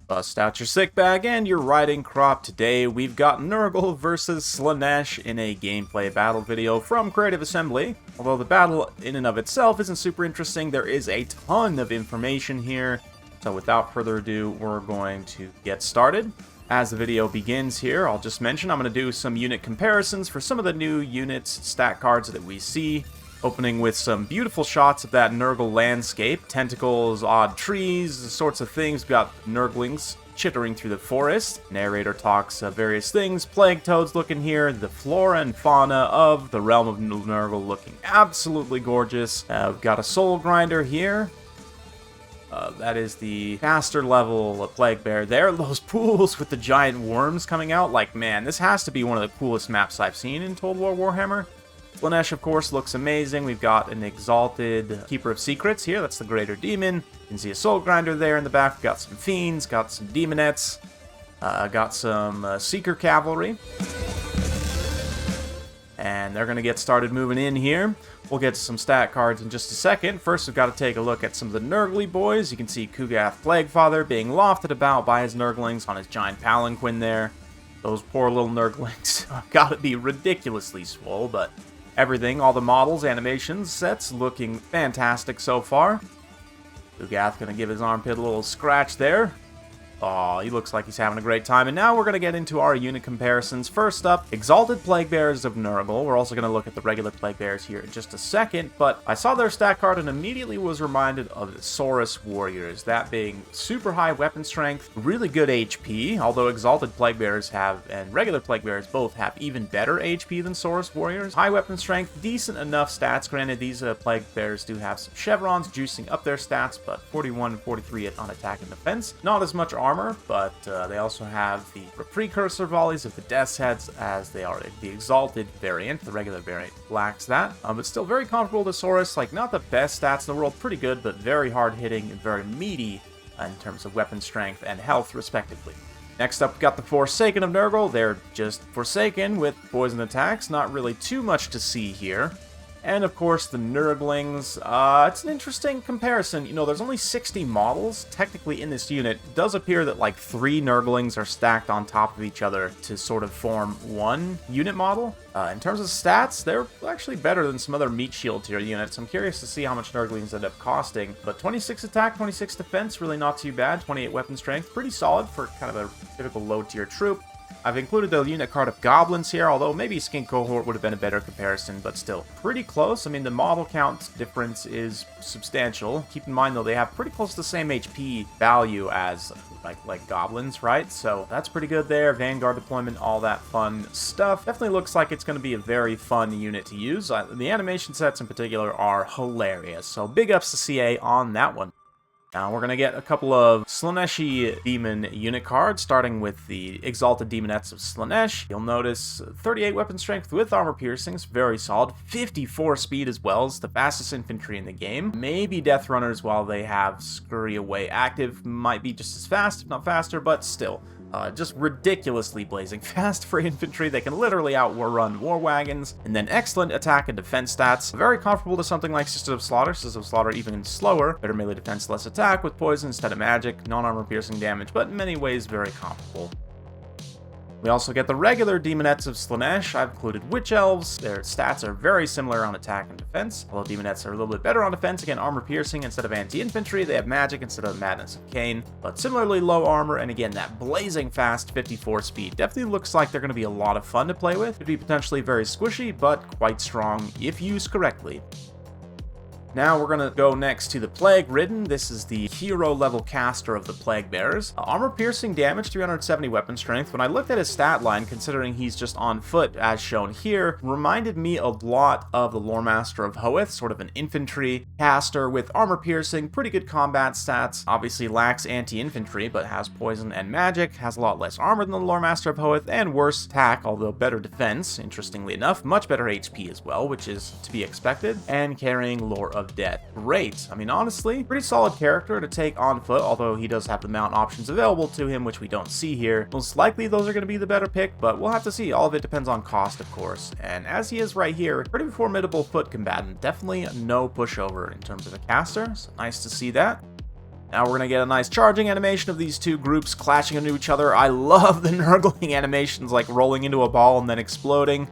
Bust out your sick bag and your riding crop. Today we've got Nurgle versus SLAANESH in a gameplay battle video from Creative Assembly. Although the battle in and of itself isn't super interesting, there is a ton of information here. So without further ado, we're going to get started. As the video begins here, I'll just mention I'm going to do some unit comparisons for some of the new units, stat cards that we see. Opening with some beautiful shots of that Nurgle landscape. Tentacles, odd trees, sorts of things. We've got Nurglings chittering through the forest. Narrator talks various things. Plague toads looking here. The flora and fauna of the realm of Nurgle looking absolutely gorgeous. We've got a soul grinder here. That is the caster level plague bear there. Those pools with the giant worms coming out. Like, man, this has to be one of the coolest maps I've seen in Total War Warhammer. SLAANESH, of course, looks amazing. We've got an exalted Keeper of Secrets here. That's the Greater Demon. You can see a Soul Grinder there in the back. We've got some Fiends, got some Demonettes, got some Seeker Cavalry. And they're going to get started moving in here. We'll get to some stat cards in just a second. First, we've got to take a look at some of the Nurgly boys. You can see Kugath Plaguefather being lofted about by his Nurglings on his giant palanquin there. Those poor little Nurglings gotta be ridiculously swole, but everything, all the models, animations, sets, looking fantastic so far. Kugath gonna give his armpit a little scratch there. Aw, he looks like he's having a great time. And now we're going to get into our unit comparisons. First up, Exalted Plague Bears of Nurgle. We're also going to look at the regular Plague Bears here in just a second. But I saw their stat card and immediately was reminded of the Saurus Warriors. That being super high weapon strength, really good HP. Although Exalted Plague Bears have, and regular Plague Bears both have even better HP than Saurus Warriors. High weapon strength, decent enough stats. Granted, these Plague Bears do have some chevrons juicing up their stats, but 41 and 43 on attack and defense. Not as much armor, but they also have the precursor volleys of the Death's Heads, as they are the Exalted variant. The regular variant lacks that, but still very comparable to Saurus. Like, not the best stats in the world, pretty good, but very hard hitting and very meaty in terms of weapon strength and health, respectively. Next up, we got the Forsaken of Nurgle. They're just Forsaken with poison attacks. Not really too much to see here. And of course, the Nurglings. It's an interesting comparison. You know, there's only 60 models technically in this unit. It does appear that like 3 Nurglings are stacked on top of each other to sort of form one unit model. In terms of stats, they're actually better than some other meat shield tier units. I'm curious to see how much Nurglings end up costing. But 26 attack, 26 defense, really not too bad. 28 weapon strength, pretty solid for kind of a typical low tier troop. I've included the unit card of Goblins here, although maybe Skink Cohort would have been a better comparison, but still pretty close. I mean, the model count difference is substantial. Keep in mind, though, they have pretty close to the same HP value as like Goblins, right? So that's pretty good there. Vanguard deployment, all that fun stuff. Definitely looks like it's going to be a very fun unit to use. The animation sets in particular are hilarious, so big ups to CA on that one. Now we're going to get a couple of SLAANESH Demon unit cards, starting with the Exalted Demonettes of SLAANESH. You'll notice 38 weapon strength with armor piercings, very solid. 54 speed as well, as the fastest infantry in the game. Maybe Death Runners, while they have Scurry Away active, might be just as fast, if not faster, but still. Just ridiculously blazing fast for infantry. They can literally outrun war wagons. And then excellent attack and defense stats. Very comparable to something like Sisters of Slaughter. Sisters of Slaughter even slower. Better melee defense, less attack with poison instead of magic. Non-armor piercing damage, but in many ways very comparable. We also get the regular Demonettes of SLAANESH. I've included Witch Elves. Their stats are very similar on attack and defense. Although Demonettes are a little bit better on defense, again, armor piercing instead of anti-infantry. They have magic instead of Madness of Cain. But similarly low armor, and again, that blazing fast 54 speed. Definitely looks like they're going to be a lot of fun to play with. Could be potentially very squishy, but quite strong if used correctly. Now we're going to go next to the Plague Ridden. This is the hero level caster of the Plague Bears. Armor piercing damage, 370 weapon strength. When I looked at his stat line, considering he's just on foot as shown here, reminded me a lot of the Lore Master of Hoeth, sort of an infantry caster with armor piercing, pretty good combat stats. Obviously lacks anti-infantry, but has poison and magic, has a lot less armor than the Lore Master of Hoeth, and worse attack, although better defense, interestingly enough. Much better HP as well, which is to be expected, and carrying Lore of Death. Great. I mean, honestly, pretty solid character to take on foot, although he does have the mount options available to him, which we don't see here. Most likely those are going to be the better pick, but we'll have to see. All of it depends on cost, of course. And as he is right here, pretty formidable foot combatant. Definitely no pushover in terms of a caster, so nice to see that. Now we're going to get a nice charging animation of these two groups clashing into each other. I love the Nurgling animations, like rolling into a ball and then exploding.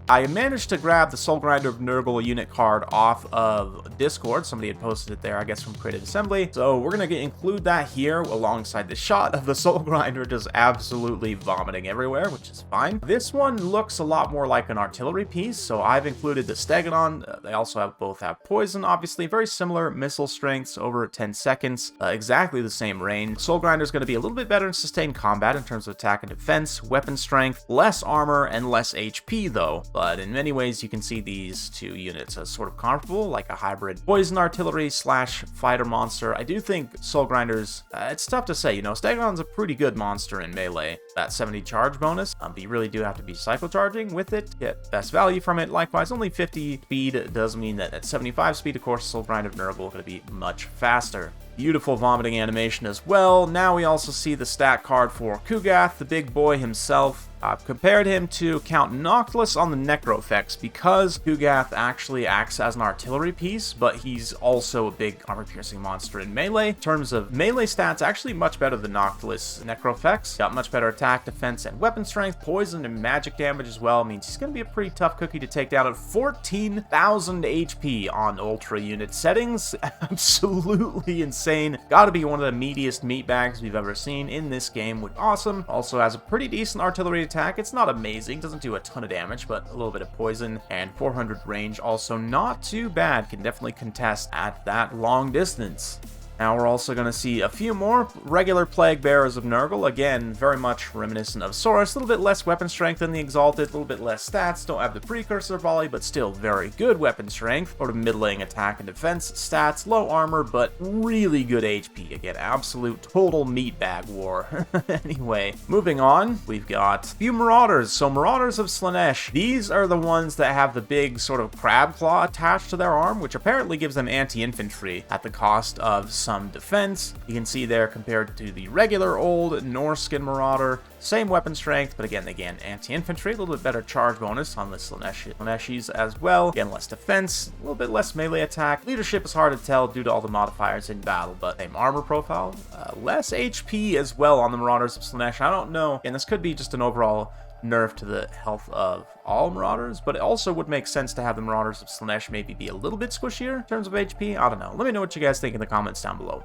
I managed to grab the Soul Grinder of Nurgle unit card off of Discord. Somebody had posted it there, I guess, from Creative Assembly. So we're going to include that here alongside the shot of the Soul Grinder just absolutely vomiting everywhere, which is fine. This one looks a lot more like an artillery piece, so I've included the Stegodon. They also both have poison, obviously. Very similar missile strengths, over 10 seconds. Exactly the same range. Soul Grinder is going to be a little bit better in sustained combat in terms of attack and defense, weapon strength, less armor, and less HP, though. But in many ways, you can see these two units as sort of comparable, like a hybrid poison artillery / fighter monster. I do think Soul Grinders, it's tough to say, you know, Stegodon's a pretty good monster in melee. That 70 charge bonus, but you really do have to be cycle charging with it to get best value from it. Likewise, only 50 speed does mean that at 75 speed, of course, Soul Grinder of Nurgle is going to be much faster. Beautiful vomiting animation as well. Now we also see the stat card for Kugath, the big boy himself. I've compared him to Count Noctilus on the Necro effects because Kugath actually acts as an artillery piece, but he's also a big armor-piercing monster in melee. In terms of melee stats, actually much better than Noctilus Necro effects. Got much better attack, defense, and weapon strength. Poison and magic damage as well means he's going to be a pretty tough cookie to take down at 14,000 HP on Ultra unit settings. Absolutely insane. Gotta be one of the meatiest meat bags we've ever seen in this game, which is awesome. Also has a pretty decent artillery attack. It's not amazing, doesn't do a ton of damage, but a little bit of poison and 400 range, also not too bad. Can definitely contest at that long distance. Now we're also going to see a few more regular Plague Bearers of Nurgle. Again, very much reminiscent of Saurus. A little bit less weapon strength than the Exalted, a little bit less stats. Don't have the Precursor Volley, but still very good weapon strength. Sort of middling attack and defense stats. Low armor, but really good HP. Again, absolute total meatbag war. Anyway, moving on, we've got a few Marauders. So Marauders of SLAANESH. These are the ones that have the big sort of crab claw attached to their arm, which apparently gives them anti-infantry at the cost of some defense. You can see there compared to the regular old Norskin Marauder, same weapon strength, but again, anti-infantry, a little bit better charge bonus on the SLAANESHs as well. Again, less defense, a little bit less melee attack. Leadership is hard to tell due to all the modifiers in battle, but same armor profile. Less HP as well on the Marauders of SLAANESH. I don't know, and this could be just an overall nerf to the health of all Marauders, but it also would make sense to have the Marauders of SLAANESH maybe be a little bit squishier in terms of HP. I don't know. Let me know what you guys think in the comments down below.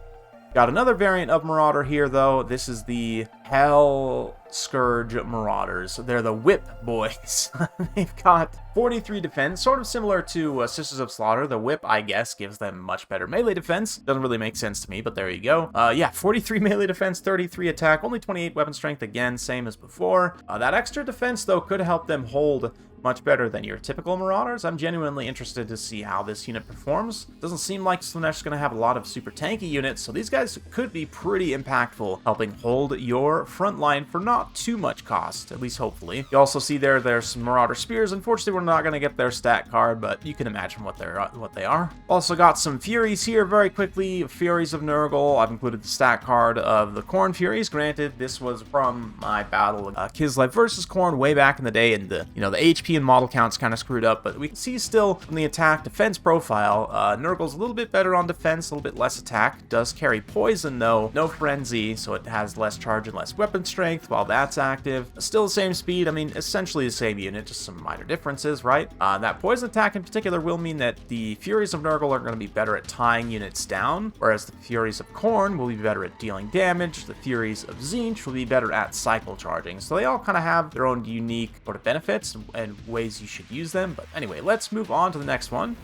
Got another variant of Marauder here, though. This is the Hell Scourge Marauders. They're the Whip Boys. They've got 43 defense, sort of similar to Sisters of Slaughter. The Whip, I guess, gives them much better melee defense. Doesn't really make sense to me, but there you go. Yeah, 43 melee defense, 33 attack, only 28 weapon strength. Again, same as before. That extra defense, though, could help them hold much better than your typical Marauders. I'm genuinely interested to see how this unit performs. Doesn't seem like SLAANESH is going to have a lot of super tanky units, so these guys could be pretty impactful, helping hold your front line for not too much cost, at least hopefully. You also see there's some Marauder Spears. Unfortunately, we're not going to get their stat card, but you can imagine what they are. Also got some Furies here very quickly. Furies of Nurgle. I've included the stat card of the Khorne Furies. Granted, this was from my battle of Kislev versus Khorne way back in the day, and the HP and model count's kind of screwed up, but we can see still from the attack defense profile, Nurgle's a little bit better on defense, a little bit less attack. Does carry poison though, no frenzy, so it has less charge and less weapon strength while that's active. Still the same speed, I mean, essentially the same unit, just some minor differences, right? That poison attack in particular will mean that the Furies of Nurgle are going to be better at tying units down, whereas the Furies of Khorne will be better at dealing damage. The Furies of Tzeentch will be better at cycle charging. So they all kind of have their own unique sort of benefits and ways you should use them. But anyway, let's move on to the next one.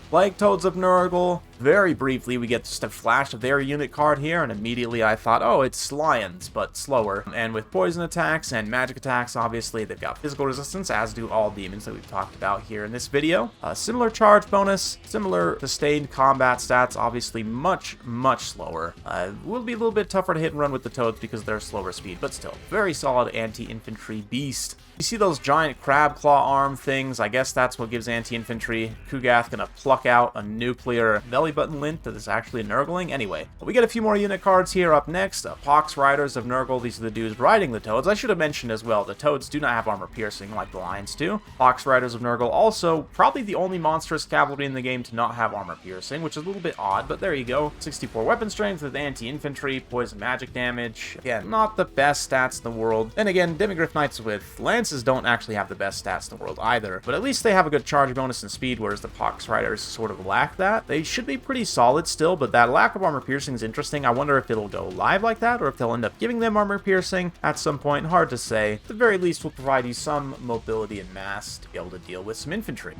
Plague Toads of Nurgle. Very briefly, we get just a flash of their unit card here, and immediately I thought, oh, it's Lions, but slower. And with poison attacks and magic attacks, obviously, they've got physical resistance, as do all demons that we've talked about here in this video. Similar charge bonus, similar sustained combat stats, obviously much, much slower. Will be a little bit tougher to hit and run with the Toads because they're slower speed, but still, very solid anti-infantry beast. You see those giant crab claw arm things? I guess that's what gives anti-infantry. Kugath gonna pluck out a nuclear belly belly button lint that is actually a Nurgling. Anyway, we get a few more unit cards here up next. Pox Riders of Nurgle. These are the dudes riding the Toads. I should have mentioned as well, the Toads do not have armor piercing like the Lions do. Pox Riders of Nurgle also probably the only monstrous cavalry in the game to not have armor piercing, which is a little bit odd, but there you go. 64 weapon strength with anti-infantry, poison magic damage. Again, not the best stats in the world. Then again, Demigryph Knights with lances don't actually have the best stats in the world either, but at least they have a good charge bonus and speed, whereas the Pox Riders sort of lack that. They should be pretty solid still, but that lack of armor piercing is interesting. I wonder if it'll go live like that, or if they'll end up giving them armor piercing at some point. Hard to say. At the very least, will provide you some mobility and mass to be able to deal with some infantry.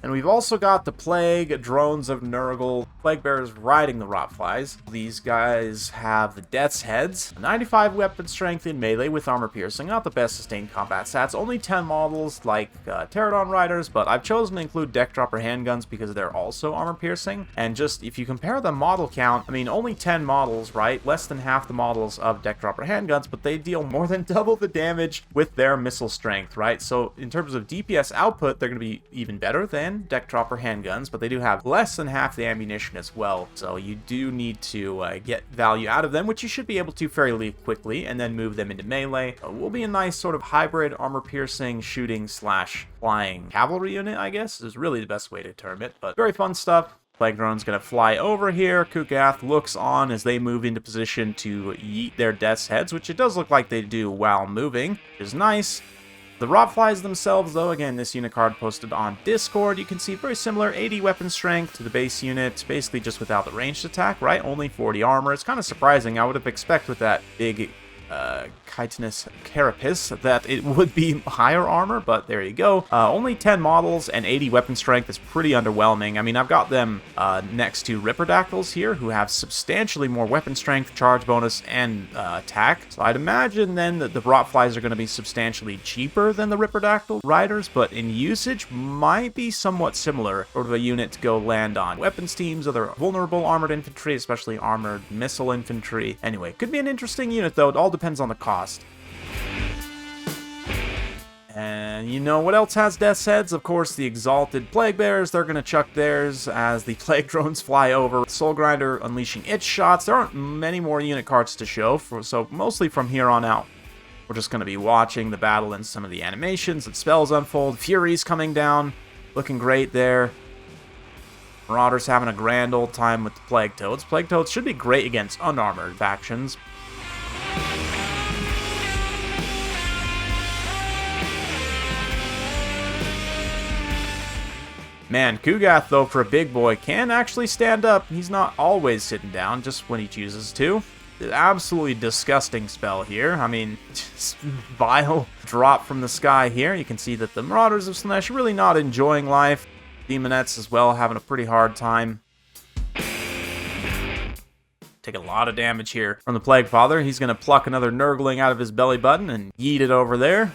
And we've also got the Plague Drones of Nurgle, Plague Bearers riding the Rotflies. These guys have the Death's Heads, 95 weapon strength in melee with armor piercing, not the best sustained combat stats, only 10 models like Pterodon Riders, but I've chosen to include deck dropper handguns because they're also armor piercing. And just, if you compare the model count, I mean, only 10 models, right? Less than half the models of deck dropper handguns, but they deal more than double the damage with their missile strength, right? So in terms of DPS output, they're going to be even better than deck dropper handguns, but they do have less than half the ammunition as well, so you do need to get value out of them, which you should be able to fairly quickly, and then move them into melee. Will be a nice sort of hybrid armor piercing shooting slash flying cavalry unit, I guess is really the best way to term it, but very fun stuff. Plague Drone's going to fly over here. Kugath looks on as they move into position to yeet their Death's Heads, which it does look like they do while moving, which is nice. The Rotflies themselves, though, again, this unit card posted on Discord, you can see very similar, 80 weapon strength to the base unit, basically just without the ranged attack, right? Only 40 armor. It's kind of surprising. I would have expected with that big chitinous carapace that it would be higher armor, but there you go. Only 10 models and 80 weapon strength is pretty underwhelming. I mean, I've got them next to Ripperdactyls here, who have substantially more weapon strength, charge bonus, and attack. So I'd imagine then that the Rotflies are going to be substantially cheaper than the Ripperdactyl Riders, but in usage might be somewhat similar, sort of a unit to go land on weapons teams, other vulnerable armored infantry, especially armored missile infantry. Anyway, could be an interesting unit, though. It all depends on the cost. And you know what else has Death's Heads? Of course, the Exalted Plague Bearers. They're going to chuck theirs as the Plague Drones fly over. Soul Grinder unleashing its shots. There aren't many more unit cards to show, so mostly from here on out, we're just going to be watching the battle and some of the animations and spells unfold. Fury's coming down, looking great there. Marauders having a grand old time with the Plague Toads. Plague Toads should be great against unarmored factions. Man, Kugath, though, for a big boy, can actually stand up. He's not always sitting down, just when he chooses to. Absolutely disgusting spell here. I mean, just vile drop from the sky here. You can see that the Marauders of SLAANESH are really not enjoying life. Demonettes as well, having a pretty hard time. Take a lot of damage here from the Plague Father. He's going to pluck another Nurgling out of his belly button and yeet it over there.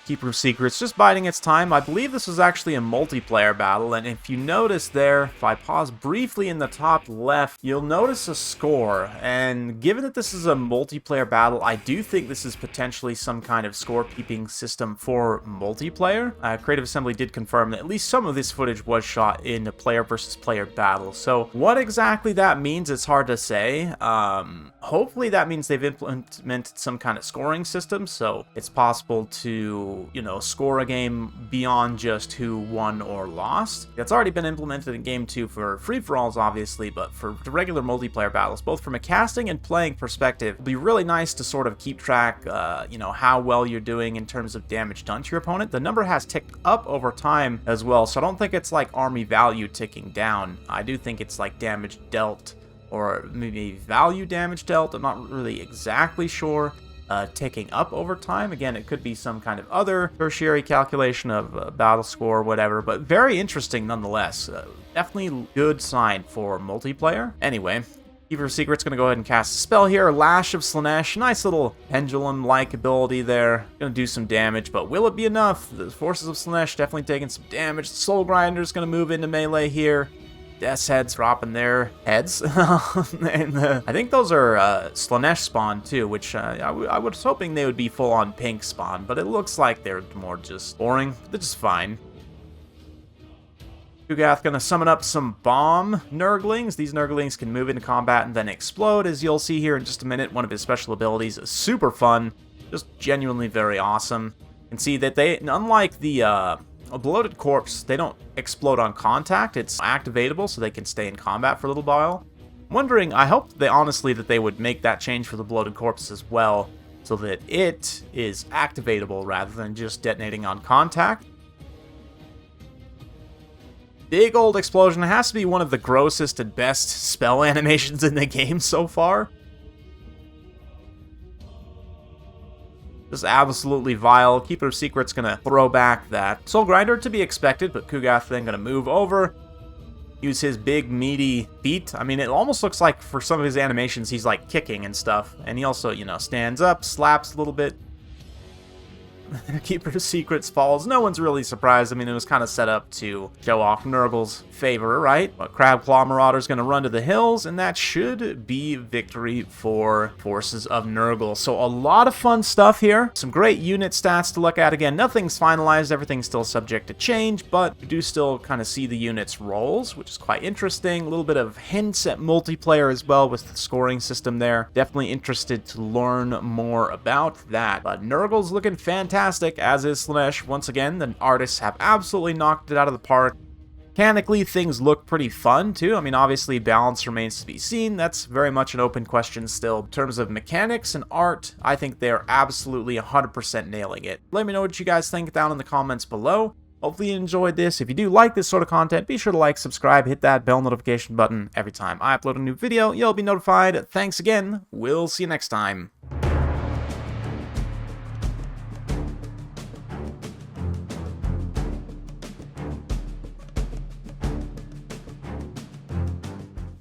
Keeper of Secrets just biding its time. I believe this was actually a multiplayer battle, and if you notice there, if I pause briefly in the top left, you'll notice a score, and given that this is a multiplayer battle, I do think this is potentially some kind of score-keeping system for multiplayer. Creative Assembly did confirm that at least some of this footage was shot in a player versus player battle, so what exactly that means, it's hard to say. Hopefully that means they've implemented some kind of scoring system, so it's possible to, you know, score a game beyond just who won or lost. That's already been implemented in Game 2 for free-for-alls, obviously, but for the regular multiplayer battles, both from a casting and playing perspective, it'd be really nice to sort of keep track, you know, how well you're doing in terms of damage done to your opponent. The number has ticked up over time as well, so I don't think it's like army value ticking down. I do think it's like damage dealt, or maybe value damage dealt. I'm not really exactly sure. Ticking up over time. Again, it could be some kind of other tertiary calculation of battle score or whatever, but very interesting nonetheless. Definitely good sign for multiplayer. Anyway, Keeper of Secret's going to go ahead and cast a spell here. Lash of SLAANESH. Nice little pendulum-like ability there. Going to do some damage, but will it be enough? The forces of SLAANESH definitely taking some damage. The Soul Grinder's going to move into melee here. Death's Heads dropping their heads. And I think those are SLAANESH spawn too, which I was hoping they would be full-on pink spawn, but it looks like they're more just boring. They're just fine. Kugath gonna summon up some bomb Nurglings. These Nurglings can move into combat and then explode, as you'll see here in just a minute. One of his special abilities is super fun, just genuinely very awesome. You can see that they, unlike the a bloated corpse, they don't explode on contact. It's activatable, so they can stay in combat for a little while. I'm wondering, I hope honestly that they would make that change for the bloated corpse as well, so that it is activatable rather than just detonating on contact. Big old explosion. It has to be one of the grossest and best spell animations in the game so far. Just absolutely vile. Keeper of Secret's gonna throw back that Soul Grinder, to be expected, but Kugath then gonna move over, use his big meaty feet. I mean, it almost looks like for some of his animations he's like kicking and stuff. And he also, you know, stands up, slaps a little bit. Keeper of Secrets falls. No one's really surprised. I mean, it was kind of set up to show off Nurgle's favor, right? But Crabclaw Marauder's going to run to the hills, and that should be victory for forces of Nurgle. So a lot of fun stuff here. Some great unit stats to look at. Again, nothing's finalized. Everything's still subject to change, but we do still kind of see the units' roles, which is quite interesting. A little bit of hints at multiplayer as well with the scoring system there. Definitely interested to learn more about that. But Nurgle's looking fantastic, as is SLAANESH. Once again, the artists have absolutely knocked it out of the park. Mechanically, things look pretty fun, too. I mean, obviously, balance remains to be seen. That's very much an open question still. In terms of mechanics and art, I think they're absolutely 100% nailing it. Let me know what you guys think down in the comments below. Hopefully you enjoyed this. If you do like this sort of content, be sure to like, subscribe, hit that bell notification button. Every time I upload a new video, you'll be notified. Thanks again. We'll see you next time.